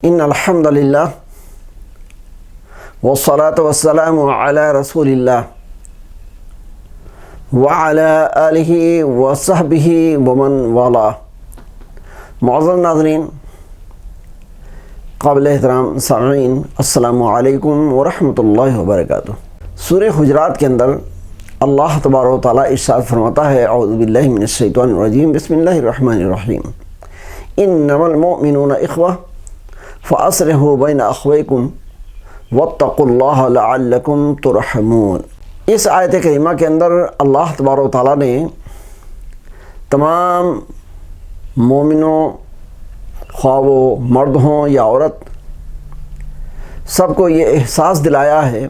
ان الحمد للہ والصلاة والسلام علی رسول اللہ وعلی آلہ وصحبہ ومن والا۔ معزز ناظرین، قابل احترام سامعین، السلام علیکم ورحمۃ اللہ وبرکاتہ۔ سورہ حجرات کے اندر اللہ تبارک و تعالیٰ ارشاد فرماتا ہے، اعوذ باللہ من الشیطان الرجیم، بسم اللہ الرحمن الرحیم، انما المؤمنون اخوہ فاصلحوا بین اخویکم واتقوا اللہ لعلکم ترحمون۔ اس آیت کریمہ کے اندر اللہ تبارک و تعالیٰ نے تمام مومنوں، خواہ وہ مرد ہوں یا عورت، سب کو یہ احساس دلایا ہے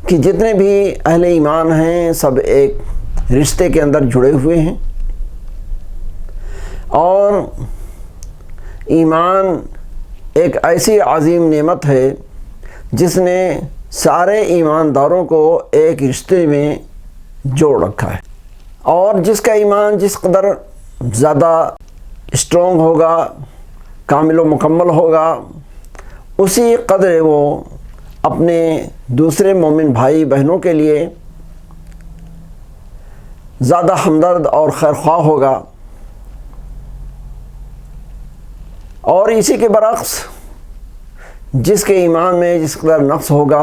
کہ جتنے بھی اہل ایمان ہیں سب ایک رشتے کے اندر جڑے ہوئے ہیں، اور ایمان ایک ایسی عظیم نعمت ہے جس نے سارے ایمانداروں کو ایک رشتے میں جوڑ رکھا ہے، اور جس کا ایمان جس قدر زیادہ اسٹرانگ ہوگا، کامل و مکمل ہوگا، اسی قدر وہ اپنے دوسرے مومن بھائی بہنوں کے لیے زیادہ ہمدرد اور خیرخواہ ہوگا، اور اسی کے برعکس جس کے ایمان میں جس قدر نقص ہوگا،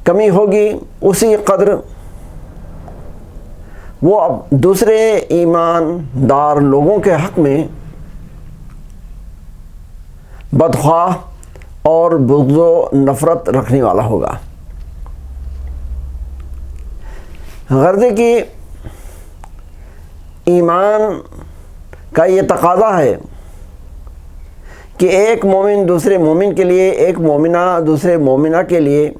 کمی ہوگی، اسی قدر وہ اب دوسرے ایماندار لوگوں کے حق میں بدخواہ اور بغض و نفرت رکھنے والا ہوگا۔ غرض کہ ایمان کا یہ تقاضا ہے کہ ایک مومن دوسرے مومن کے لیے، ایک مومنہ دوسرے مومنہ کے لیے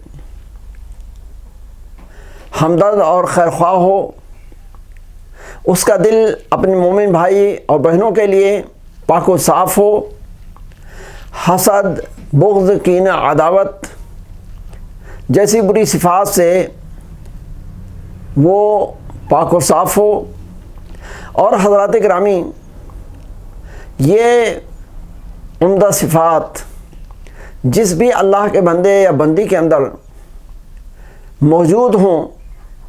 ہمدرد اور خیرخواہ ہو، اس کا دل اپنے مومن بھائی اور بہنوں کے لیے پاک و صاف ہو، حسد، بغض، کینہ، عداوت جیسی بری صفات سے وہ پاک و صاف ہو۔ اور حضرات گرامی، یہ عمدہ صفات جس بھی اللہ کے بندے یا بندی کے اندر موجود ہوں،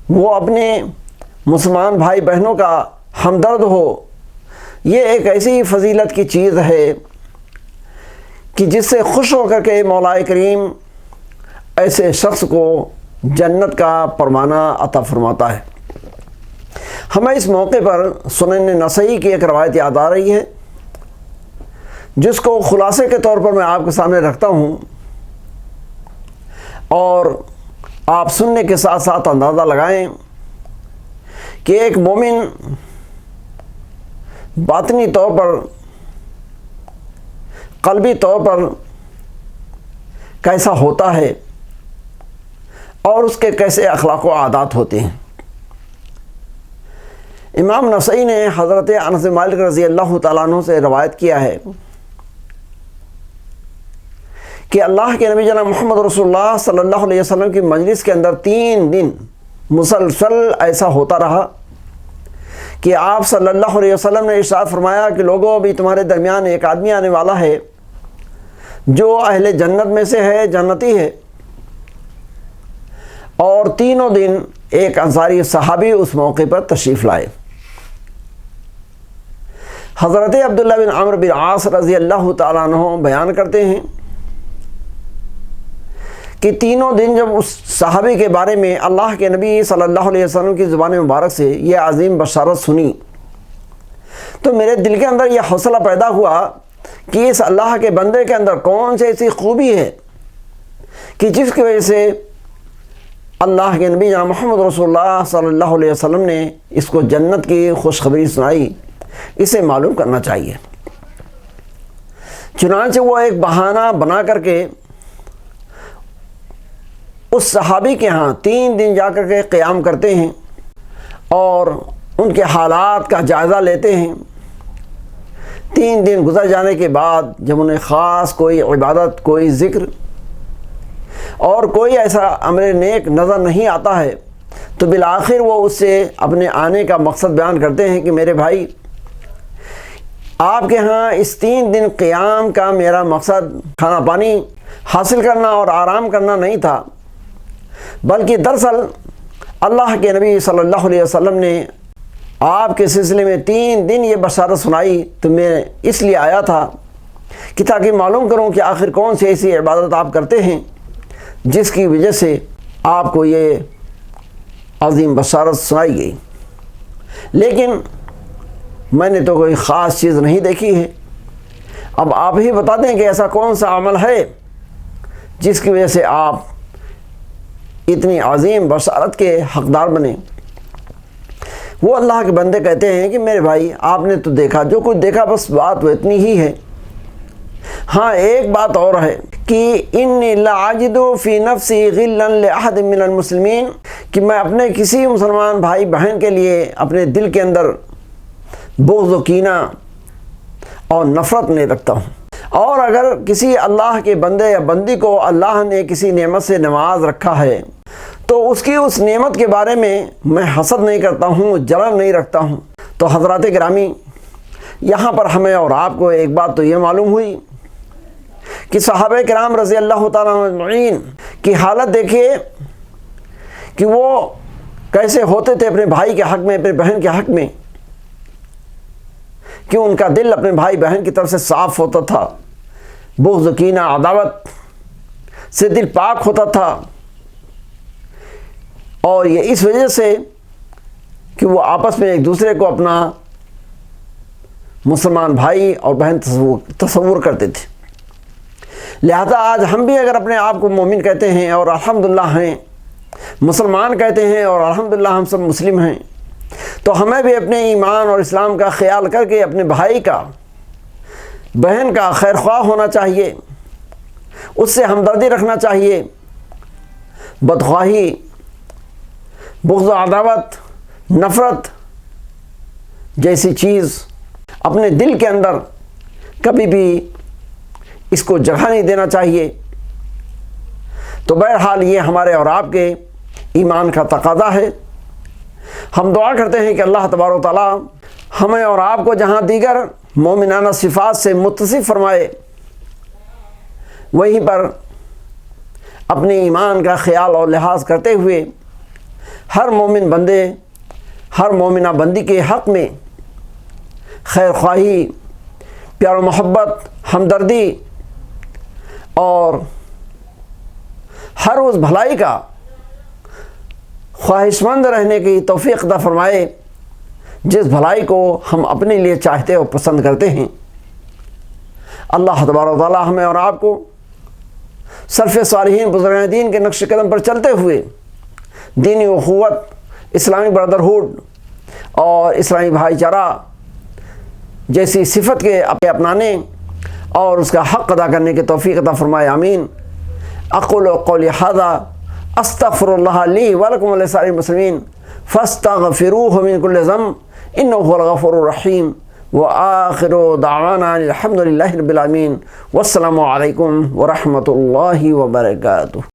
وہ اپنے مسلمان بھائی بہنوں کا ہمدرد ہو، یہ ایک ایسی فضیلت کی چیز ہے کہ جس سے خوش ہو کر کے مولا کریم ایسے شخص کو جنت کا پروانہ عطا فرماتا ہے۔ ہمیں اس موقع پر سنن نسائی کی ایک روایت یاد آ رہی ہے، جس کو خلاصے کے طور پر میں آپ کے سامنے رکھتا ہوں، اور آپ سننے کے ساتھ ساتھ اندازہ لگائیں کہ ایک مومن باطنی طور پر، قلبی طور پر کیسا ہوتا ہے اور اس کے کیسے اخلاق و عادات ہوتے ہیں۔ امام نسائی نے حضرت انس بن مالک رضی اللہ تعالیٰ عنہ سے روایت کیا ہے کہ اللہ کے نبی جناب محمد رسول اللہ صلی اللہ علیہ وسلم کی مجلس کے اندر 3 دن مسلسل ایسا ہوتا رہا کہ آپ صلی اللہ علیہ وسلم نے ارشاد فرمایا کہ لوگوں، ابھی تمہارے درمیان ایک آدمی آنے والا ہے جو اہل جنت میں سے ہے، جنتی ہے۔ اور تینوں دن ایک انصاری صحابی اس موقع پر تشریف لائے۔ حضرت عبداللہ بن عمرو بن عاص رضی اللہ تعالیٰ عنہ بیان کرتے ہیں کہ تینوں دن جب اس صحابی کے بارے میں اللہ کے نبی صلی اللہ علیہ وسلم کی زبان مبارک سے یہ عظیم بشارت سنی، تو میرے دل کے اندر یہ حوصلہ پیدا ہوا کہ اس اللہ کے بندے کے اندر کون سی ایسی خوبی ہے کہ جس کی وجہ سے اللہ کے نبی جناب محمد رسول اللہ صلی اللہ علیہ وسلم نے اس کو جنت کی خوشخبری سنائی، اسے معلوم کرنا چاہیے۔ چنانچہ وہ ایک بہانہ بنا کر کے اس صحابی کے ہاں 3 دن جا کر کے قیام کرتے ہیں اور ان کے حالات کا جائزہ لیتے ہیں۔ 3 دن گزر جانے کے بعد جب انہیں خاص کوئی عبادت، کوئی ذکر اور کوئی ایسا امر نیک نظر نہیں آتا ہے، تو بالآخر وہ اس سے اپنے آنے کا مقصد بیان کرتے ہیں کہ میرے بھائی، آپ کے ہاں اس 3 دن قیام کا میرا مقصد کھانا پانی حاصل کرنا اور آرام کرنا نہیں تھا، بلکہ دراصل اللہ کے نبی صلی اللہ علیہ وسلم نے آپ کے سلسلے میں 3 دن یہ بشارت سنائی، تو میں اس لیے آیا تھا کہ تاکہ معلوم کروں کہ آخر کون سی ایسی عبادت آپ کرتے ہیں جس کی وجہ سے آپ کو یہ عظیم بشارت سنائی گئی۔ لیکن میں نے تو کوئی خاص چیز نہیں دیکھی ہے۔ اب آپ ہی بتا دیں کہ ایسا کون سا عمل ہے جس کی وجہ سے آپ اتنی عظیم بشارت کے حقدار بنے۔ وہ اللہ کے بندے کہتے ہیں کہ میرے بھائی آپ نے تو دیکھا، جو کچھ دیکھا بس بات وہ اتنی ہی ہے۔ ہاں ایک بات اور ہے کہ انی لاجد فی نفسی غلا لاحد من المسلمین، کہ میں اپنے کسی مسلمان بھائی بہن کے لیے اپنے دل کے اندر بغض و کینہ اور نفرت نہیں رکھتا ہوں، اور اگر کسی اللہ کے بندے یا بندی کو اللہ نے کسی نعمت سے نواز رکھا ہے تو اس کی اس نعمت کے بارے میں میں حسد نہیں کرتا ہوں، جلن نہیں رکھتا ہوں۔ تو حضرات گرامی، یہاں پر ہمیں اور آپ کو ایک بات تو یہ معلوم ہوئی کہ صحابہ کرام رضی اللہ تعالیٰ اجمعین کی حالت دیکھیے کہ وہ کیسے ہوتے تھے اپنے بھائی کے حق میں، اپنے بہن کے حق میں، کہ ان کا دل اپنے بھائی بہن کی طرف سے صاف ہوتا تھا، بغض و کینہ عداوت سے دل پاک ہوتا تھا، اور یہ اس وجہ سے کہ وہ آپس میں ایک دوسرے کو اپنا مسلمان بھائی اور بہن تصور کرتے تھے۔ لہذا آج ہم بھی اگر اپنے آپ کو مومن کہتے ہیں اور الحمدللہ ہیں، مسلمان کہتے ہیں اور الحمدللہ ہم سب مسلم ہیں، تو ہمیں بھی اپنے ایمان اور اسلام کا خیال کر کے اپنے بھائی کا، بہن کا خیر خواہ ہونا چاہیے، اس سے ہمدردی رکھنا چاہیے۔ بدخواہی، بغض و عداوت، نفرت جیسی چیز اپنے دل کے اندر کبھی بھی اس کو جگہ نہیں دینا چاہیے۔ تو بہرحال یہ ہمارے اور آپ کے ایمان کا تقاضا ہے۔ ہم دعا کرتے ہیں کہ اللہ تبارک و تعالیٰ ہمیں اور آپ کو جہاں دیگر مومنانہ صفات سے متصف فرمائے، وہیں پر اپنے ایمان کا خیال اور لحاظ کرتے ہوئے ہر مومن بندے، ہر مومنہ بندی کے حق میں خیر خواہی، پیار و محبت، ہمدردی اور ہر روز بھلائی کا خواہش مند رہنے کی توفیق عطا فرمائے، جس بھلائی کو ہم اپنے لیے چاہتے اور پسند کرتے ہیں۔ اللہ تبارک و تعالیٰ ہمیں اور آپ کو سلف صالحین بزرگان دین کے نقش قدم پر چلتے ہوئے دینی اخوت، اسلامی برادرہوڈ اور اسلامی بھائی چارہ جیسی صفت کے اپنانے اور اس کا حق ادا کرنے کی توفیق عطا فرمائے، آمین۔ اقول قولی ھذا استغفر اللہ لی ولکم ولسائر المسلمین فاستغفروہ من کل ذنب انہ هو الغفور الرحیم، وآخر دعوانا الحمد للہ رب العالمین، والسلام علیکم ورحمۃ اللہ وبرکاتہ۔